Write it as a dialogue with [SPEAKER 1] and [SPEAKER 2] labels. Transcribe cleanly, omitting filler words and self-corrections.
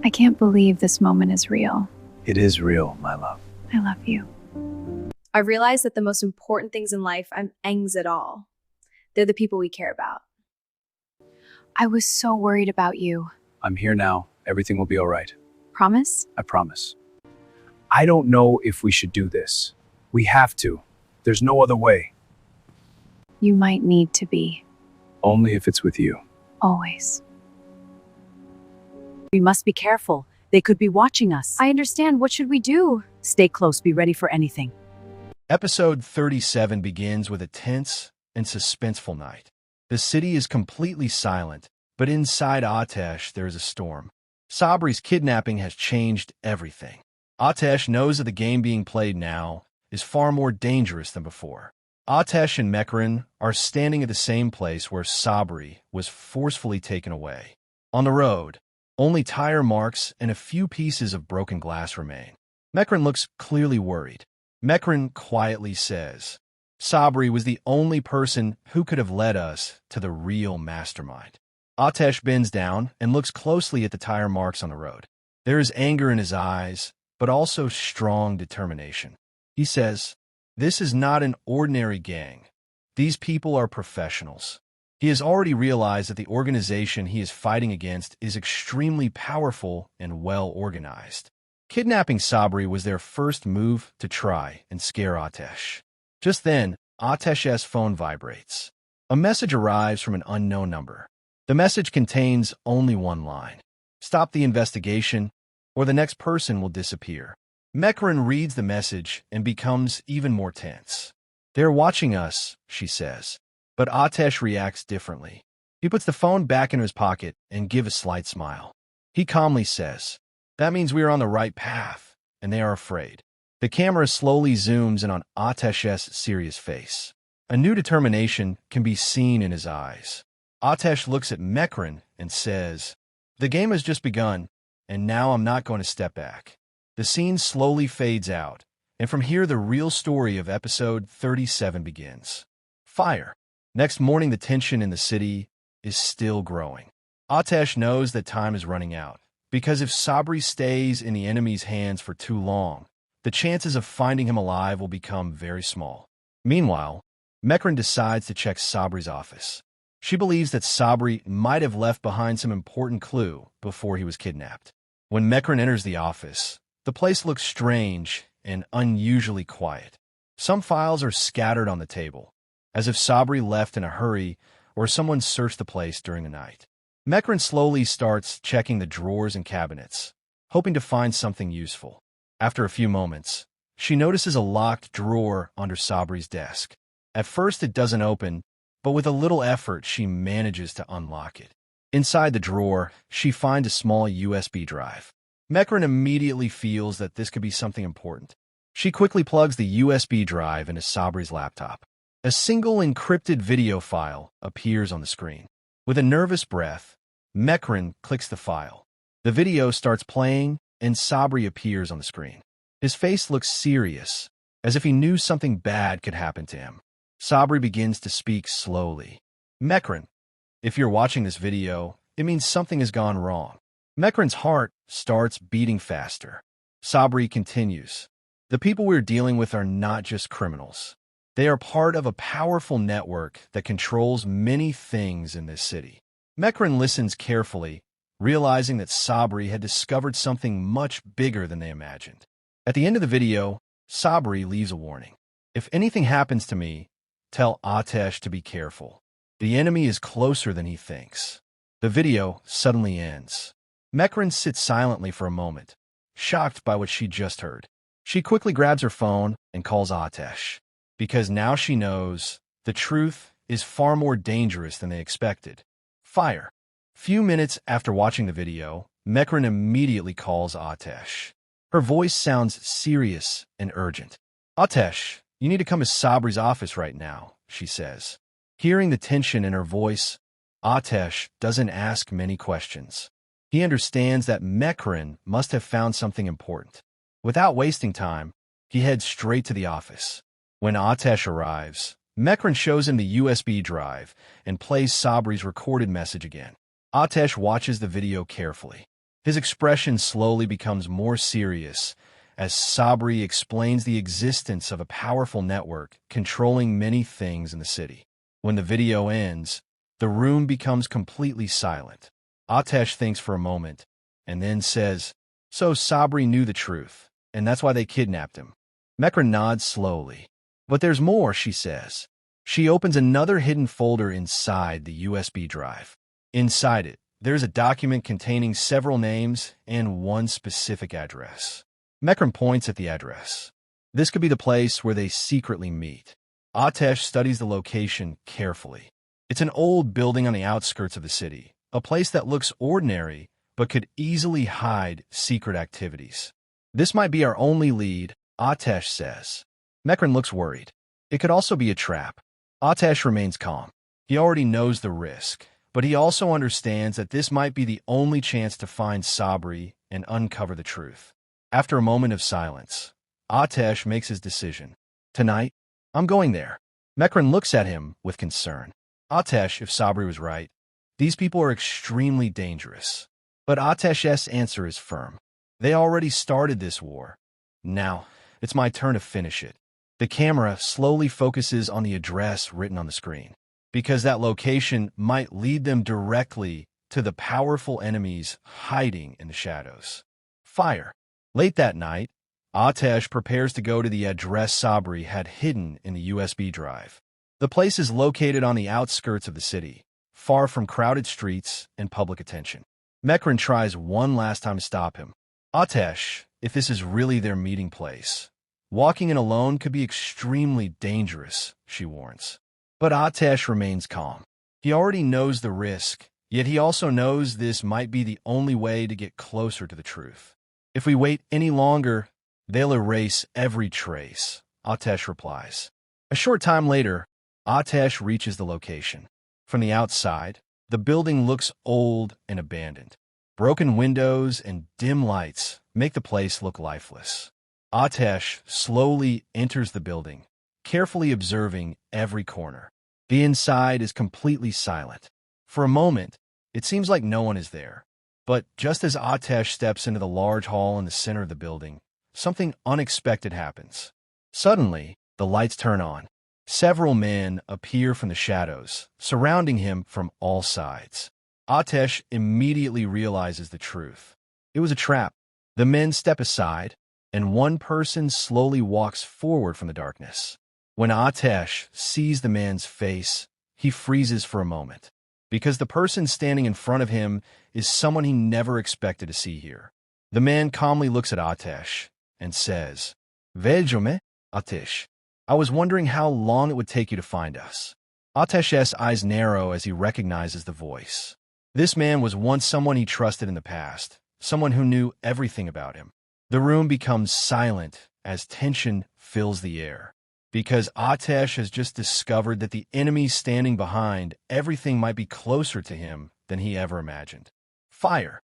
[SPEAKER 1] I can't believe this moment is real.
[SPEAKER 2] It is real, my love.
[SPEAKER 1] I love you.
[SPEAKER 3] I realized that the most important things in life aren't ends at all. They're the people we care about.
[SPEAKER 1] I was so worried about you.
[SPEAKER 2] I'm here now. Everything will be all right.
[SPEAKER 1] Promise?
[SPEAKER 2] I promise. I don't know if we should do this. We have to. There's no other way.
[SPEAKER 1] You might need to be.
[SPEAKER 2] Only if it's with you.
[SPEAKER 1] Always.
[SPEAKER 4] We must be careful. They could be watching us.
[SPEAKER 3] I understand. What should we do?
[SPEAKER 4] Stay close. Be ready for anything.
[SPEAKER 5] Episode 37 begins with a tense and suspenseful night. The city is completely silent, but inside Ateş there is a storm. Sabry's kidnapping has changed everything. Ateş knows that the game being played now is far more dangerous than before. Ateş and Mecran are standing at the same place where Sabry was forcefully taken away. On the road, only tire marks and a few pieces of broken glass remain. Mecran looks clearly worried. Mecran quietly says, Sabry was the only person who could have led us to the real mastermind. Ateş bends down and looks closely at the tire marks on the road. There is anger in his eyes, but also strong determination. He says, this is not an ordinary gang. These people are professionals. He has already realized that the organization he is fighting against is extremely powerful and well-organized. Kidnapping Sabry was their first move to try and scare Ateş. Just then, Ateş's phone vibrates. A message arrives from an unknown number. The message contains only one line. Stop the investigation, or the next person will disappear. Mecran reads the message and becomes even more tense. They're watching us, she says. But Ateş reacts differently. He puts the phone back into his pocket and gives a slight smile. He calmly says, that means we are on the right path, and they are afraid. The camera slowly zooms in on Ateş's serious face. A new determination can be seen in his eyes. Ateş looks at Mecran and says, the game has just begun, and now I'm not going to step back. The scene slowly fades out, and from here the real story of episode 37 begins. Fire. Next morning, the tension in the city is still growing. Ateş knows that time is running out, because if Sabry stays in the enemy's hands for too long, the chances of finding him alive will become very small. Meanwhile, Mecran decides to check Sabry's office. She believes that Sabry might have left behind some important clue before he was kidnapped. When Mecran enters the office, the place looks strange and unusually quiet. Some files are scattered on the table, as if Sabry left in a hurry or someone searched the place during the night. Mecran slowly starts checking the drawers and cabinets, hoping to find something useful. After a few moments, she notices a locked drawer under Sabry's desk. At first it doesn't open, but with a little effort she manages to unlock it. Inside the drawer, she finds a small USB drive. Mecran immediately feels that this could be something important. She quickly plugs the USB drive into Sabry's laptop. A single encrypted video file appears on the screen. With a nervous breath, Mecran clicks the file. The video starts playing, and Sabry appears on the screen. His face looks serious, as if he knew something bad could happen to him. Sabry begins to speak slowly. Mecran, if you're watching this video, it means something has gone wrong. Mecran's heart starts beating faster. Sabry continues. The people we're dealing with are not just criminals. They are part of a powerful network that controls many things in this city. Mecran listens carefully, realizing that Sabry had discovered something much bigger than they imagined. At the end of the video, Sabry leaves a warning. If anything happens to me, tell Ateş to be careful. The enemy is closer than he thinks. The video suddenly ends. Mecran sits silently for a moment, shocked by what she just heard. She quickly grabs her phone and calls Ateş, because now she knows the truth is far more dangerous than they expected. Fire. Few minutes after watching the video, Mecran immediately calls Ateş. Her voice sounds serious and urgent. Ateş, you need to come to Sabry's office right now, she says. Hearing the tension in her voice, Ateş doesn't ask many questions. He understands that Mecran must have found something important. Without wasting time, he heads straight to the office. When Ateş arrives, Mecran shows him the USB drive and plays Sabry's recorded message again. Ateş watches the video carefully. His expression slowly becomes more serious as Sabri explains the existence of a powerful network controlling many things in the city. When the video ends, the room becomes completely silent. Ateş thinks for a moment and then says, "So Sabri knew the truth, and that's why they kidnapped him." Mecran nods slowly. "But there's more," she says. She opens another hidden folder inside the USB drive. Inside it, there's a document containing several names and one specific address. Mecran points at the address. This could be the place where they secretly meet. Ateş studies the location carefully. It's an old building on the outskirts of the city, a place that looks ordinary but could easily hide secret activities. "This might be our only lead," Ateş says. Mecran looks worried. It could also be a trap. Ateş remains calm. He already knows the risk, but he also understands that this might be the only chance to find Sabri and uncover the truth. After a moment of silence, Ateş makes his decision. "Tonight, I'm going there." Mecran looks at him with concern. "Ateş, if Sabri was right, these people are extremely dangerous." But Ateş's answer is firm. "They already started this war. Now, it's my turn to finish it." The camera slowly focuses on the address written on the screen, because that location might lead them directly to the powerful enemies hiding in the shadows. Fire. Late that night, Ateş prepares to go to the address Sabri had hidden in the USB drive. The place is located on the outskirts of the city, far from crowded streets and public attention. Mecran tries one last time to stop him. "Ateş, if this is really their meeting place, walking in alone could be extremely dangerous," she warns. But Ateş remains calm. He already knows the risk, yet he also knows this might be the only way to get closer to the truth. "If we wait any longer, they'll erase every trace," Ateş replies. A short time later, Ateş reaches the location. From the outside, the building looks old and abandoned. Broken windows and dim lights make the place look lifeless. Ateş slowly enters the building, carefully observing every corner. The inside is completely silent. For a moment, it seems like no one is there. But just as Ateş steps into the large hall in the center of the building, something unexpected happens. Suddenly, the lights turn on. Several men appear from the shadows, surrounding him from all sides. Ateş immediately realizes the truth. It was a trap. The men step aside, and one person slowly walks forward from the darkness. When Ateş sees the man's face, he freezes for a moment, because the person standing in front of him is someone he never expected to see here. The man calmly looks at Ateş and says, "Velcome, Ateş. I was wondering how long it would take you to find us." Ateş's eyes narrow as he recognizes the voice. This man was once someone he trusted in the past, someone who knew everything about him. The room becomes silent as tension fills the air, because Ateş has just discovered that the enemy standing behind everything might be closer to him than he ever imagined. Fire.